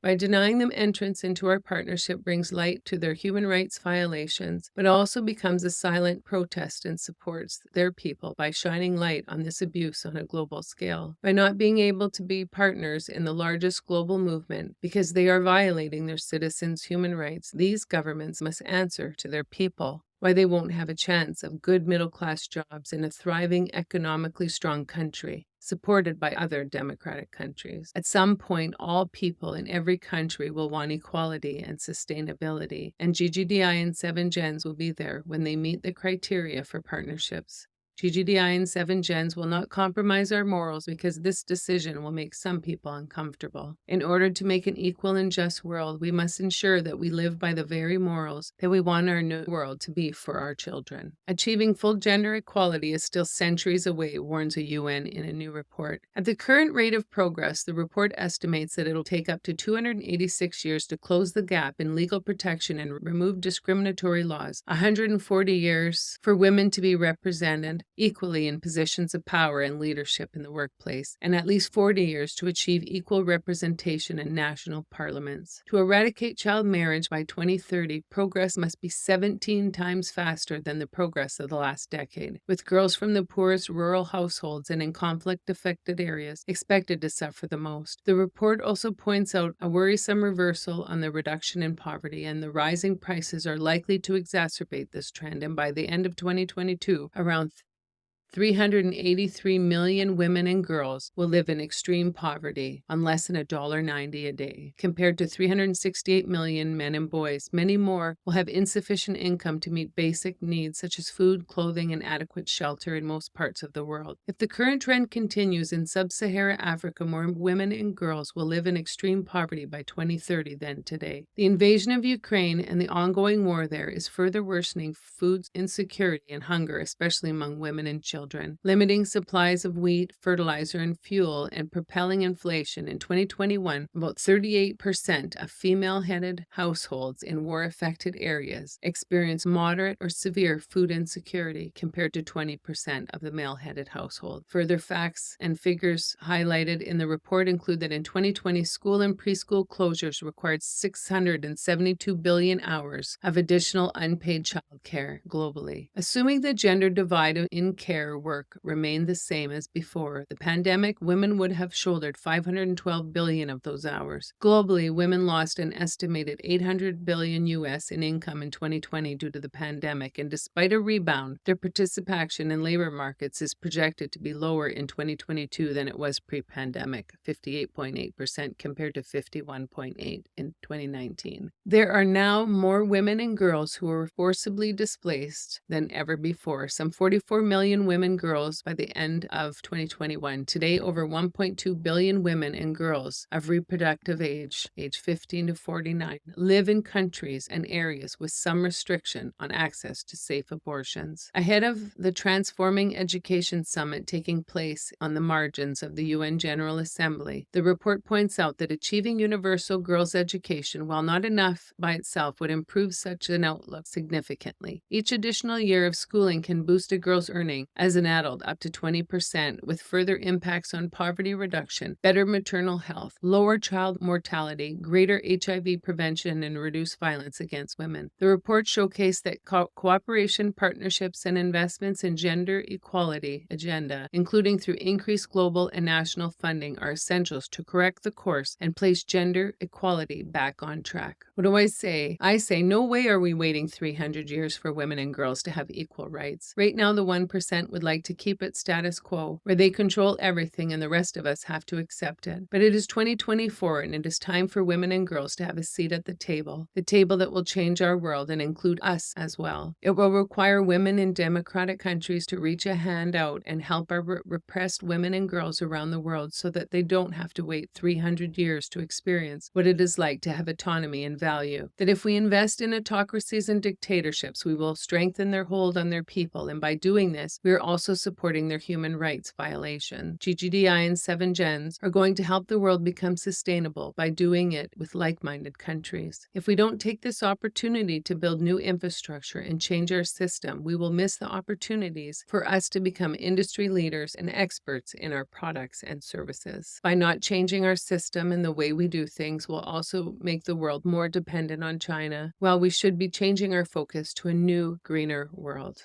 By denying them entrance into our partnership brings light to their human rights violations, but also becomes a silent protest and supports their people by shining light on this abuse on a global scale. By not being able to be partners in the largest global movement because they are violating their citizens' human rights, these governments must answer to their people why they won't have a chance of good middle-class jobs in a thriving, economically strong country, supported by other democratic countries. At some point, all people in every country will want equality and sustainability, and GGDI and 7Gens will be there when they meet the criteria for partnerships. GGDI and 7Gens will not compromise our morals because this decision will make some people uncomfortable. In order to make an equal and just world, we must ensure that we live by the very morals that we want our new world to be for our children. Achieving full gender equality is still centuries away, warns the UN in a new report. At the current rate of progress, the report estimates that it'll take up to 286 years to close the gap in legal protection and remove discriminatory laws, 140 years for women to be represented equally in positions of power and leadership in the workplace, and at least 40 years to achieve equal representation in national parliaments. To eradicate child marriage by 2030, progress must be 17 times faster than the progress of the last decade, with girls from the poorest rural households and in conflict-affected areas expected to suffer the most. The report also points out a worrisome reversal on the reduction in poverty, and the rising prices are likely to exacerbate this trend, and by the end of 2022, around 383 million women and girls will live in extreme poverty on less than $1.90 a day, compared to 368 million men and boys. Many more will have insufficient income to meet basic needs such as food, clothing, and adequate shelter in most parts of the world. If the current trend continues in sub-Saharan Africa, more women and girls will live in extreme poverty by 2030 than today. The invasion of Ukraine and the ongoing war there is further worsening food insecurity and hunger, especially among women and children, limiting supplies of wheat, fertilizer, and fuel, and propelling inflation. In 2021, about 38% of female-headed households in war-affected areas experienced moderate or severe food insecurity, compared to 20% of the male-headed household. Further facts and figures highlighted in the report include that in 2020, school and preschool closures required 672 billion hours of additional unpaid childcare globally. Assuming the gender divide in care work remained the same as before the pandemic, women would have shouldered 512 billion of those hours. Globally, women lost an estimated 800 billion US in income in 2020 due to the pandemic, and despite a rebound, their participation in labor markets is projected to be lower in 2022 than it was pre-pandemic, 58.8% compared to 51.8% in 2019. There are now more women and girls who are forcibly displaced than ever before, some 44 million women and girls by the end of 2021. Today, over 1.2 billion women and girls of reproductive age, age 15 to 49, live in countries and areas with some restriction on access to safe abortions. Ahead of the Transforming Education Summit taking place on the margins of the UN General Assembly, the report points out that achieving universal girls' education, while not enough by itself, would improve such an outlook significantly. Each additional year of schooling can boost a girl's earning as an adult up to 20%, with further impacts on poverty reduction, better maternal health, lower child mortality, greater HIV prevention, and reduced violence against women. The report showcased that cooperation, partnerships, and investments in gender equality agenda, including through increased global and national funding, are essentials to correct the course and place gender equality back on track. What do I say? I say no way are we waiting 300 years for women and girls to have equal rights. Right now, the 1% would like to keep it status quo, where they control everything and the rest of us have to accept it. But it is 2024, and it is time for women and girls to have a seat at the table that will change our world and include us as well. It will require women in democratic countries to reach a hand out and help our repressed women and girls around the world so that they don't have to wait 300 years to experience what it is like to have autonomy and value. That if we invest in autocracies and dictatorships, we will strengthen their hold on their people, and by doing this, we are also supporting their human rights violation. GGDI and 7Gens are going to help the world become sustainable by doing it with like-minded countries. If we don't take this opportunity to build new infrastructure and change our system, we will miss the opportunities for us to become industry leaders and experts in our products and services. By not changing our system and the way we do things, we'll also make the world more dependent on China, while we should be changing our focus to a new, greener world.